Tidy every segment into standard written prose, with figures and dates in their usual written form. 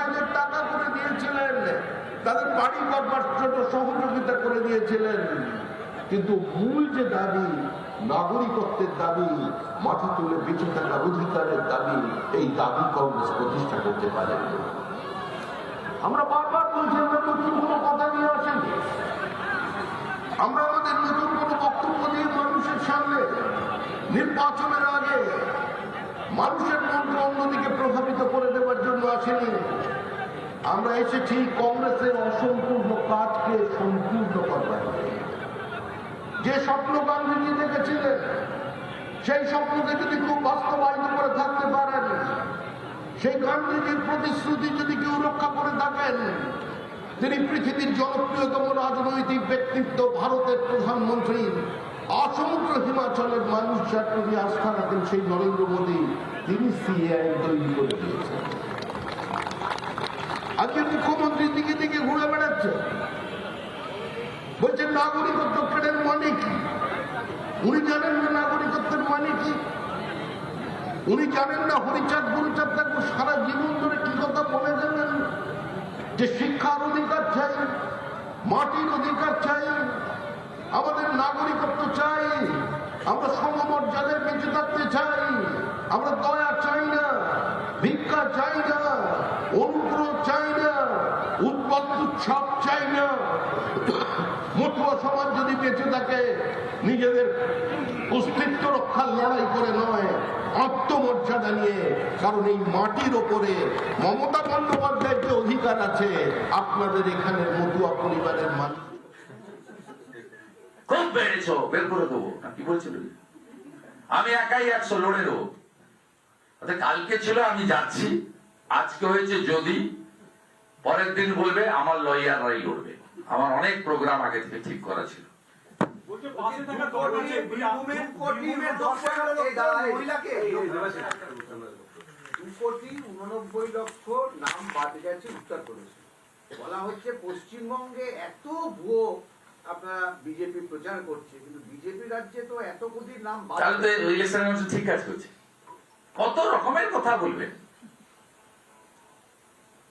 ব্যবসায়ীদের টাকা করে দিয়েছিলেন, তাদের বাড়ি করবার জন্য সহযোগিতা করে দিয়েছিলেন, কিন্তু মূল যে দাবি, নাগরিকত্বের দাবি, মাটি তুলে বেঁচে থাকার অধিকারের দাবি, এই দাবি কংগ্রেস প্রতিষ্ঠা করতে পারেন। আমরা বারবার বলছি আমরা নতুন কোনো কথা নিয়ে আসেনি, আমরা আমাদের নতুন কোনো বক্তব্য দিয়ে মানুষের সামনে নির্বাচনের আগে মানুষের মনকে অন্যদিকে প্রভাবিত করে দেওয়ার জন্য আসেনি। আমরা এসেছি কংগ্রেসের অসম্পূর্ণ কাজকে সম্পূর্ণ করবার। যে স্বপ্ন গান্ধীজি দেখেছিলেন, সেই স্বপ্নকে যদি খুব বাস্তবায়িত করে থাকতে পারেন, সেই গান্ধীজির প্রতিশ্রুতি যদি কেউ রক্ষা করে থাকেন, তিনি পৃথিবীর জনপ্রিয়তম রাজনৈতিক ব্যক্তিত্ব, ভারতের প্রধানমন্ত্রী, সমগ্র হিমাচলের মানুষ যার প্রতি আস্থা রাখেন সেই নরেন্দ্র মোদী, তিনি সিএএ তৈরি করে দিয়েছেন। আজকে মুখ্যমন্ত্রীর দিকে দিকে ঘুরে বেড়াচ্ছে, বলছেন নাগরিকত্ব কেড়ের মানে কি? উনি জানেন না নাগরিকত্বের মানে কি? উনি জানেন না হরিচাঁদ গুরুচাঁদ ঠাকুর সারা জীবন ধরে কি কথা বলে গেলেন? যে শিক্ষার অধিকার চাই, মাটির অধিকার চাই, আমাদের নাগরিকত্ব চাই, আমরা সমমর্যাদায় বেঁচে থাকতে চাই, আমরা দয়া চাই না, ভিক্ষা চাই না, অনুগ্রহ চাই না, উৎপন্ন উৎসব চাই না। মতুয়া সমাজ যদি বেঁচে থাকে নিজেদের অস্তিত্ব রক্ষার লড়াই করে নয়, আত্মমর্যাদা নিয়ে। কারণ এই মাটির ওপরে মমতা বন্দ্যোপাধ্যায়ের যে অধিকার আছে, আপনাদের এখানের মতুয়া পরিবারের মানুষ খুব বেড়েছ, বের করে দেবো কি বলছিল, আমি একাই 100 লড়ে দেবো। কালকে ছিল আমি যাচ্ছি, আজকে হয়েছে যদি, পরের দিন বলবে আমার লয়াররাই লড়বে। আমার অনেক প্রোগ্রাম আগে থেকে ঠিক করা ছিল। নাম বাদ গেছে উত্তরপ্রদেশে। বলা হচ্ছে পশ্চিমবঙ্গে এত ভুয়ো আপনারা বিজেপি প্রচার করছে, কিন্তু বিজেপি রাজ্যে তো এত কোটির নাম বাদ। ঠিক কাজ করছে, কত রকমের কথা বলবেন,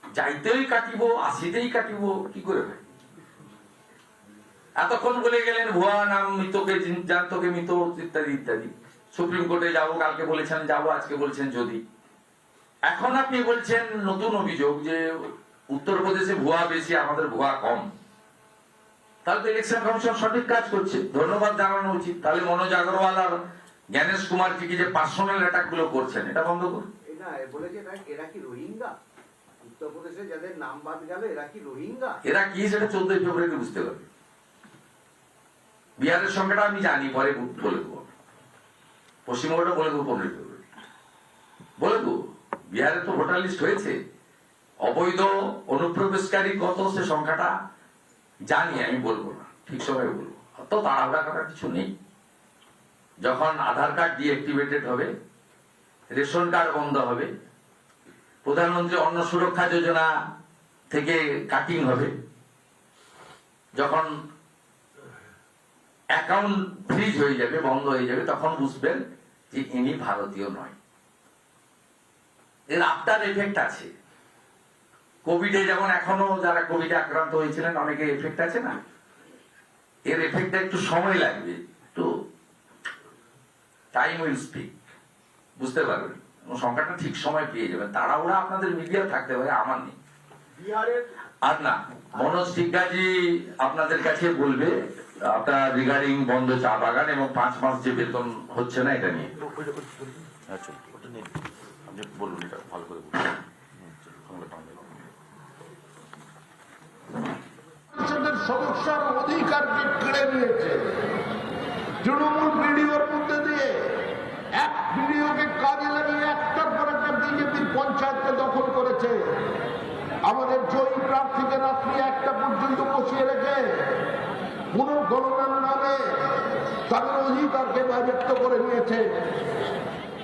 যাইতেই কাটিব, আসিতেই কাটিব, কি করে ভাই? এতক্ষণ বলে গেলেন ভুয়া নাম, মৃতকে জাতকে মৃত, ইত্যাদি ইত্যাদি। সুপ্রিম কোর্টে যাবো, কালকে বলেছেন যাবো, আজকে বলছেন যদি। এখন আপনি বলছেন নতুন অভিযোগ যে উত্তরপ্রদেশে ভুয়া বেশি, আমাদের ভুয়া কম। তাহলে তো ইলেকশন কমিশন সঠিক কাজ করছে, ধন্যবাদ জানানো উচিত। তাহলে মনোজ আগরওয়াল আর জ্ঞানেশ কুমার কি যে পার্সোনাল অ্যাটাক গুলো করছেন, এটা বন্ধ করুন। বলেছে এরা কি রোহিঙ্গা? উত্তরপ্রদেশে যাদের নাম বাদ গেল এরা কি রোহিঙ্গা? এরা কি সেটা 14 ফেব্রুয়ারি বুঝতে পারবে। বিহারের সংখ্যাটা আমি জানি, পরে বলে দেবো। পশ্চিমবঙ্গটা বলে দেবো 15 ফেব্রুয়ারি বলে দেবো। বিহারে তো ভোটার লিস্ট হয়েছে, অবৈধ অনুপ্রবেশকারী কত সে সংখ্যাটা জানি, আমি বলবো না, ঠিক সময় বলবো। অত তাড়াহুড়া করার কিছু নেই। যখন আধার কার্ড ডিঅ্যাক্টিভেটেড হবে, রেশন কার্ড বন্ধ হবে, প্রধানমন্ত্রী অন্ন সুরক্ষা যোজনা থেকে কাটিং হবে, যখন অ্যাকাউন্ট ফ্রিজ হয়ে যাবে, বন্ধ হয়ে যাবে, তখন বুঝবেন যে ইনি ভারতীয় নয়। এর আফটার এফেক্ট আছে। কোভিডে যেমন এখনো যারা কোভিডে আক্রান্ত হয়েছিলেন অনেকে এফেক্ট আছে না, এর এফেক্টটা একটু সময় লাগবে, একটু টাইম উইল স্পিক, বুঝতে পারবেন। সংখ্যাটা ঠিক সময় পেয়ে যাবেন। তাড়াহুড়া আপনাদের মিডিয়া থাকতে পারে, আমার নেই। আর না, মনোজ টিগ্গাজি আপনাদের কাছে বলবে আপনার রিগার্ডিং বন্ধ চা বাগান এবং 5 মাস যে বেতন হচ্ছে না এটা নিয়ে। আচ্ছা, ওটা নিয়ে আপনি বলুন, এটা ভালো করে বলুন। সমস্যার অধিকারকে কেড়ে নিয়েছে তৃণমূল ভিডিওর মধ্যে দিয়ে। এক ভিডিওকে কাজে লাগিয়ে একটার পর একটা বিজেপির পঞ্চায়েতকে দখল করেছে। আমাদের জয়ী প্রার্থীকে রাত্রি 1টা পর্যন্ত বসিয়ে রেখে পুনর্গণনার নামে তাদের অধিকারকে বাজেয়াপ্ত করে নিয়েছে।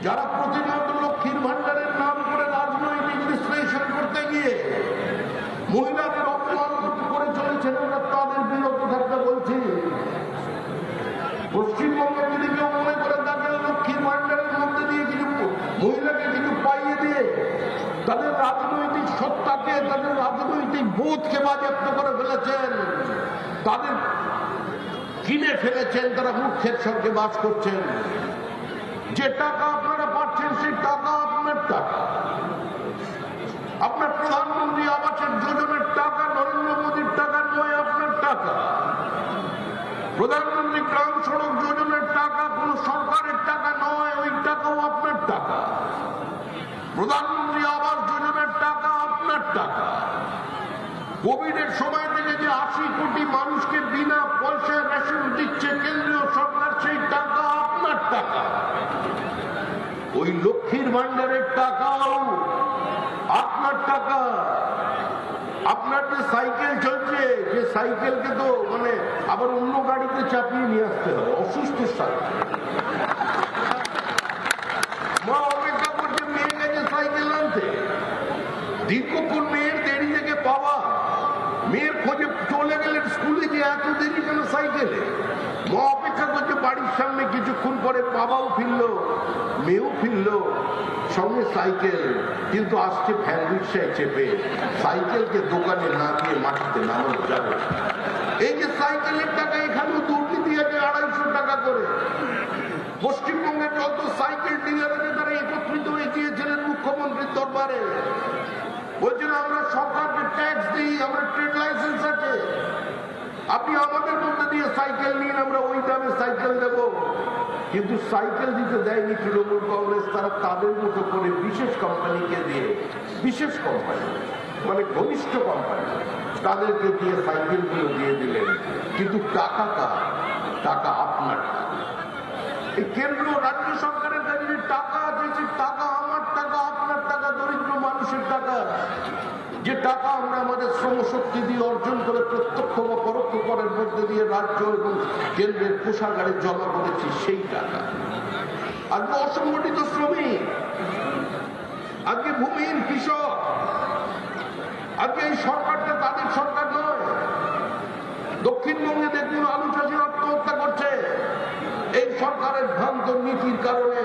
যারা প্রতিনিয়ত লক্ষ্মীর ভান্ডারের নাম করে রাজনৈতিক বিশ্লেষণ করতে গিয়ে মহিলাদের অপমান করে চলেছেন, আমরা তাদের বিরুদ্ধে থাকতে বলছি। পশ্চিমবঙ্গে যদি কেউ মনে করে থাকেন লক্ষ্মীর ভান্ডারের মধ্যে দিয়ে কিছু মহিলাকে কিছু পাইয়ে দিয়ে তাদের রাজনৈতিক সত্তাকে, তাদের রাজনৈতিক বোধকে বাজেয়াপ্ত করে ফেলেছেন, তাদের কিনে ফেলেছেন, তারা মূর্খের সঙ্গে বাস করছেন। যে টাকা আপনারা পাচ্ছেন সেই টাকা আপনার টাকা, আপনার প্রধানমন্ত্রী আবাসের যোজনার টাকা নরেন্দ্র মোদীর টাকা নয়, আপনার টাকা। প্রধানমন্ত্রী গ্রাম সড়ক যোজনার টাকা কোন সরকারের টাকা নয়, ওই টাকাও আপনার টাকা। প্রধানমন্ত্রী আবাস যোজনার টাকা আপনার টাকা। কোভিডের সময় থেকে যে 80 কোটি মানুষকে বিনা পয়সায় রেশন দিচ্ছে কেন্দ্রীয় সরকার, সেই টাকা আপনার টাকা। ওই লক্ষ্মীর ভান্ডারের টাকাও আপনার টাকা। আপনার যে সাইকেল চলছে, যে সাইকেলকে তো আবার অন্য গাড়িতে চাপিয়ে নিয়ে আসতে হবে, অসুস্থ সাইকেল। মা অপেক্ষা করছে মেয়ের কাছে সাইকেল আনতে, দীর্ঘক্ষণ মেয়ের দেরি থেকে পাওয়া, মেয়ের খোঁজে চলে গেলেন স্কুলে, যে এত দেরি কেন সাইকেলে। মা অপেক্ষা করছে বাড়ির সামনে, কিছুক্ষণ পরে বাবাও ফিরলো, মেয়েও ফিরলো, সঙ্গে সাইকেল। কিন্তু আসছে ভ্যান রিক্সায় চেপে, সাইকেলকে দোকানে না দিয়ে মাটিতে নামানো যাবে। এই যে সাইকেলের টাকা, এখানেও দুর্নীতি আছে 250 টাকা করে। পশ্চিমবঙ্গের যত সাইকেল ডিলার আছে তারা একত্রিত হয়ে গিয়েছিলেন মুখ্যমন্ত্রীর দরবারে, বলছেন আমরা সরকারকে ট্যাক্স দিই, আমরা ট্রেড লাইসেন্স আছে, আপনি আমাদের মধ্যে দিয়ে সাইকেল নিন, আমরা ওই দামে সাইকেল দেব। কিন্তু সাইকেল দিতে দেয়নি তৃণমূল কংগ্রেস, তারা তাদের মতো করে বিশেষ কোম্পানিকে দিয়ে, বিশেষ কোম্পানি ঘনিষ্ঠ কোম্পানি, তাদেরকে দিয়ে সাইকেলগুলো দিয়ে দিলেন। কিন্তু টাকা কার? টাকা আপনার। এই কেন্দ্র রাজ্য সরকারের কাছে যে টাকা আছে, সে টাকা আমার টাকা, আপনার টাকা, দরিদ্র মানুষের টাকা। যে টাকা আমরা আমাদের শ্রমশক্তি দিয়ে অর্জন করে প্রত্যক্ষ বা পরোক্ষ করের মধ্যে দিয়ে রাজ্য এবং কেন্দ্রের কোষাগারে জমা করেছি, সেই টাকা। আজকে অসংগঠিত শ্রমিক, আজকে ভূমিহীন কৃষক, আজকে এই সরকারটা তাদের সরকার নয়। দক্ষিণবঙ্গে দেখুন আলু চাষি আত্মহত্যা করছে এই সরকারের ভ্রান্ত নীতির কারণে,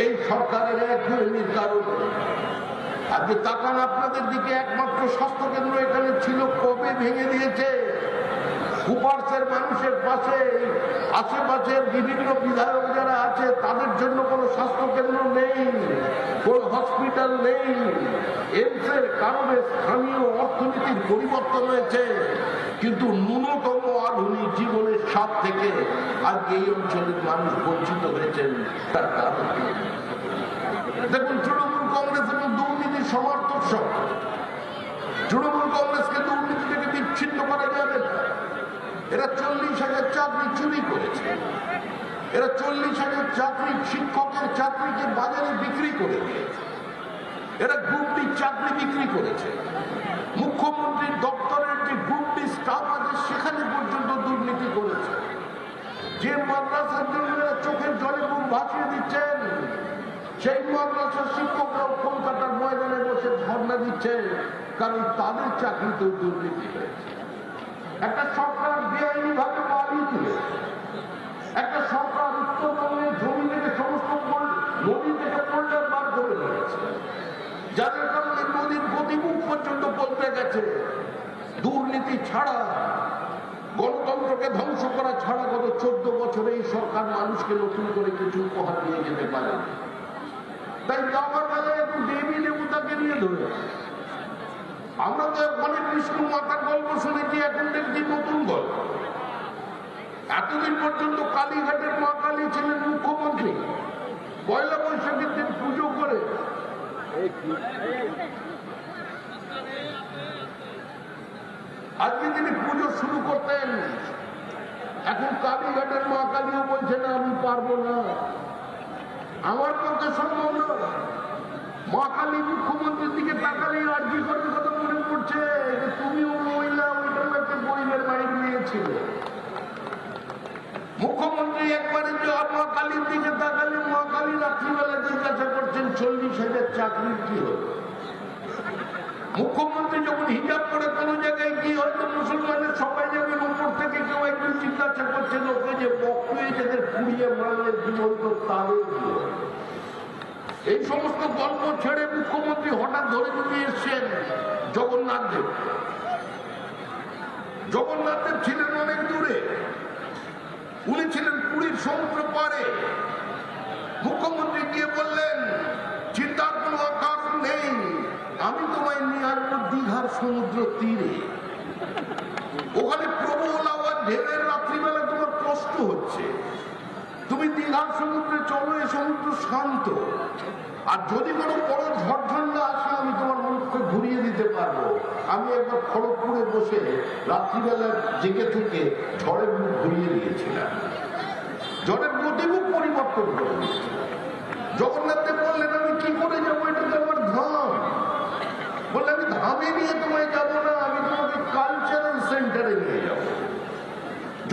এই সরকারের একগুঁয়েমির কারণে। আজকে তাকান আপনাদের দিকে, একমাত্র স্বাস্থ্য কেন্দ্র এখানে ছিল, কবে ভেঙে দিয়েছে। কুপার্সের মানুষের পাশে, আশেপাশের বিভিন্ন বিধায়ক যারা আছে তাদের জন্য কোনো স্বাস্থ্য কেন্দ্র নেই, কোনো হসপিটাল নেই। এমসের কারণে স্থানীয় অর্থনীতির পরিবর্তন হয়েছে, কিন্তু ন্যূনতম আধুনিক জীবনের স্বাদ থেকে আজকে এই অঞ্চলের মানুষ বঞ্চিত হয়েছেন। তার কারণ দেখুন, তৃণমূল কংগ্রেস এবং দুর্নীতির সমর্থক সব। তৃণমূল কংগ্রেসকে দুর্নীতি থেকে বিচ্ছিন্ন করা যাবে না। এরা 40,000 চাকরি চুরি করেছে, এরা 40,000 চাকরি, শিক্ষকের চাকরিকে বাজারে বিক্রি করে দিয়েছে, এরা গ্রুপ ডি চাকরি বিক্রি করেছে। মুখ্যমন্ত্রীর দপ্তরের যে গ্রুপ ডি স্টাফ আছে সেখানে পর্যন্ত দুর্নীতি করেছে। যে মাদ্রাসার জন্য এরা চোখের জলে মুখ ভাসিয়ে দিচ্ছেন, সেই মাদ্রাসার শিক্ষকরাও কলকাতার ময়দানে বসে ধর্ণা দিচ্ছে, কারণ তাদের চাকরিতেও দুর্নীতি হয়েছে। একটা সরকার বেআইনি ভাবে পালিয়ে তুলেছে, একটা সরকার উত্তরবঙ্গের জমি থেকে সমস্ত নদী থেকে পোল্ডার বার করে দিয়েছে, যাদের কারণে নদীর গতিমুখ পর্যন্ত বদলে গেছে। দুর্নীতি ছাড়া, গণতন্ত্রকে ধ্বংস করা ছাড়া গত 14 বছরে এই সরকার মানুষকে নতুন করে কিছু উপহার দিয়ে যেতে পারে। তাই আমার বেলায় একটু দেবী দেবতাকে নিয়ে ধরে, আমরা তো অনেক বিষ্ণু মাতার গল্প শুনেছি, এখন দেখছি নতুন গল্প। এতদিন পর্যন্ত কালীঘাটের মা কালী ছিলেন মুখ্যমন্ত্রী, পয়লা বৈশাখের দিন পুজো করে আজকে তিনি পুজো শুরু করতেন। এখন কালীঘাটের মা কালীও বলছে না আমি পারবো না, আমার পক্ষে সম্ভব না। মা কালী মুখ্যমন্ত্রীর দিকে তাকালে আর্জি করার কথা মনে পড়ছে, তুমিও মহিলা, ওইটাও একটা গরিবের বাড়ি নিয়েছিল। মুখ্যমন্ত্রী একবারে মা কালীর দিকে তাকালে মা কালী রাত্রিবেলা জিজ্ঞাসা করছেন 40,000 চাকরির কি হল। মুখ্যমন্ত্রী যখন হিজাব করে কোন জায়গায় গিয়ে হয়তো মুসলমানের সবাই যাবেন, উপর থেকে কেউ একজন জিজ্ঞাসা করছেন ওকে যে বক্তব্য যাদের পুড়িয়ে মারলে জীবন তো তাদের এই সমস্ত গল্প ছেড়ে মুখ্যমন্ত্রী হঠাৎ ধরে নিয়ে এসছেন জগন্নাথ দেব। জগন্নাথ দেব ছিলেন অনেক দূরে, উনি ছিলেন পুরীর সমুদ্র পারে। মুখ্যমন্ত্রী গিয়ে বললেন, চিন্তার কোনো কারণ নেই, আমি তোমায় নিয়ে আসবো দীঘার সমুদ্র তীরে। ওখানে প্রবল আওয়াজ, ঢেউয়ের, রাত্রিবেলা তোমার কষ্ট হচ্ছে, তুমি দীঘার সমুদ্রে চলো, এই সমুদ্র শান্ত। আর যদি কোনো বড় ঝড়ঝন্ডা আসে আমি তোমার মুখকে ঘুরিয়ে দিতে পারবো। আমি একবার খড়গপুরে বসে রাত্রিবেলা জেগে থেকে ঝড়ের মুখ ঘুরিয়ে দিয়েছিলাম, ঝড়ের গতিমুখ পরিবর্তন করে দিয়েছি। জগন্নাথ দেব বললেন, আমি কি করে যাবো, এটা তো আমার ধাম। বললে, আমি ধামে নিয়ে তোমায় যাবো না, আমি তোমাকে কালচারাল সেন্টারে নিয়ে যাবো।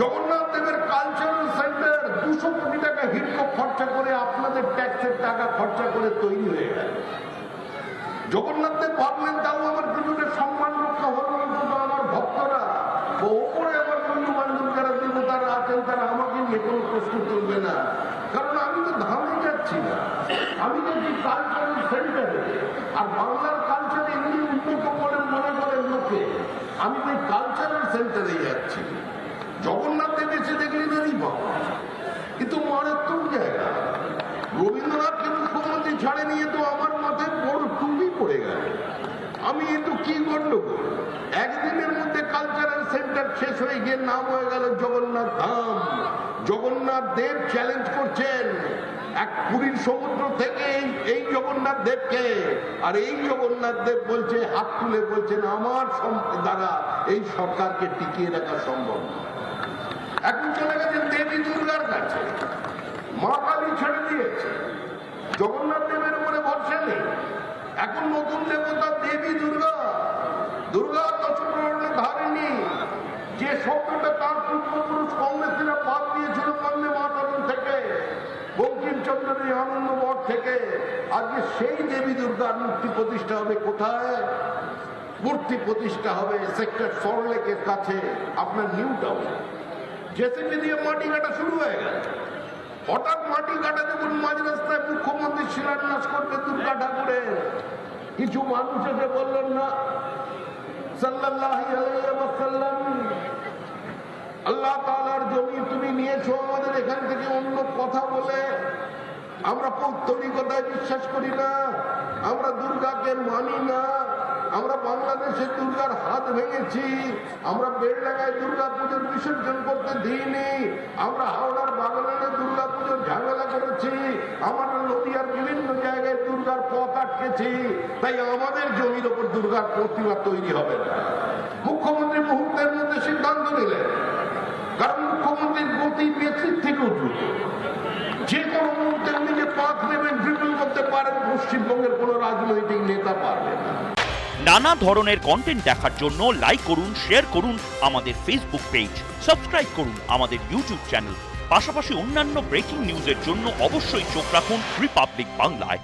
জগন্নাথ দেবের কালচারাল সেন্টার 200 কোটি টাকা হিডকো খরচা করে, আপনাদের ট্যাক্সের টাকা খরচা করে তৈরি হয়ে গেল। জগন্নাথ দেব ভাবলেন, তাও আমার কিছুটা সম্মান রক্ষা হলো, অন্তত আমার ভক্তরা ও ওপরে আমার বন্ধু বান্ধব যারা দেবতারা আছেন তারা আমাকে নিয়ে কোনো প্রশ্ন তুলবে না, কারণ আমি তো ধামে যাচ্ছি না, আমি যাচ্ছি কালচারাল সেন্টারে। আর বাংলার কালচার এমনি উন্নত করে মনে করেন লোকে, আমি তো কালচারাল সেন্টারে যাচ্ছি। জগন্নাথ দেব এসে দেখলেন, এই বাবা, কিন্তু মারাত্মক জায়গা। রবীন্দ্রনাথকে মুখ্যমন্ত্রী ছাড়ে নিয়ে তো আমার মাথায় বড় টুপি পড়ে গেল। আমি একটু কি গন্ডগোল, একদিনের মধ্যে কালচারাল সেন্টার শেষ হয়ে গিয়ে নাম হয়ে গেল জগন্নাথ ধাম। জগন্নাথ দেব চ্যালেঞ্জ করছেন এক পুরীর সমুদ্র থেকে এই জগন্নাথ দেবকে, আর এই জগন্নাথ দেব বলছে, হাত তুলে বলছেন, আমার দ্বারা এই সরকারকে টিকিয়ে রাখা সম্ভব না। এখন চলে গেছেন দেবী দুর্গার কাছে, মা কালী ছেড়ে দিয়েছে, জগন্নাথ দেবের উপরে ভরসা নেই। এখন নতুন দেবতা দেবী দুর্গা। দুর্গা দশপ্রহরণে ধারেনি, যে শব্দটা তার পূর্বপুরুষ কংগ্রেসীরা বাদ দিয়েছিল বন্দে মাতরম থেকে, বঙ্কিমচন্দ্রের এই আনন্দবট থেকে, আজকে সেই দেবী দুর্গার মূর্তি প্রতিষ্ঠা হবে কোথায়? মূর্তি প্রতিষ্ঠা হবে সেক্টর সল্টলেকের কাছে, আপনার নিউ টাউন। জেসিবি দিয়ে মাটি কাটা শুরু হয়ে গেল। হঠাৎ মাটি কাটা যখন মাঝ রাস্তায় মুখ্যমন্ত্রী শিলান্যাস করবে দুর্গা ঠাকুরের, কিছু মানুষ এসে বললেন, না সাল্লাল্লাহু আলাইহি ওয়াসাল্লাম, আল্লাহ তাআলার জমি তুমি নিয়েছো আমাদের এখান থেকে অন্য কথা বলে, আমরা পৌত্তলিকতায় বিশ্বাস করি না, আমরা দুর্গাকে মানি না, আমরা বাংলাদেশের দুর্গার হাত ভেঙেছি, আমরা বেলডাঙ্গায় দুর্গা পুজোর বিসর্জন করতে দিইনি, আমরা হাওড়ার বাগানে দুর্গা পুজোর ঝামেলা করেছি, আমরা নদীয়ার বিভিন্ন জায়গায় দুর্গার পথ আটকেছি, তাই আমাদের জমির ওপর দুর্গার প্রতিমা তৈরি হবে না। মুখ্যমন্ত্রী মুহূর্তের মধ্যে সিদ্ধান্ত নিলেন, কারণ মুখ্যমন্ত্রীর গতি নেতৃত্ব থেকেও দ্রুত। যে কোনো মুহূর্তে উনি যে পথ নেবেন, ট্রিপল করতে পারেন, পশ্চিমবঙ্গের কোনো রাজনৈতিক নেতা পারবে না। নানা ধরনের কন্টেন্ট দেখার জন্য লাইক করুন, শেয়ার করুন আমাদের ফেসবুক পেজ, সাবস্ক্রাইব করুন আমাদের ইউটিউব চ্যানেল। পাশাপাশি অন্যান্য ব্রেকিং নিউজের জন্য অবশ্যই চোখ রাখুন রিপাবলিক বাংলায়।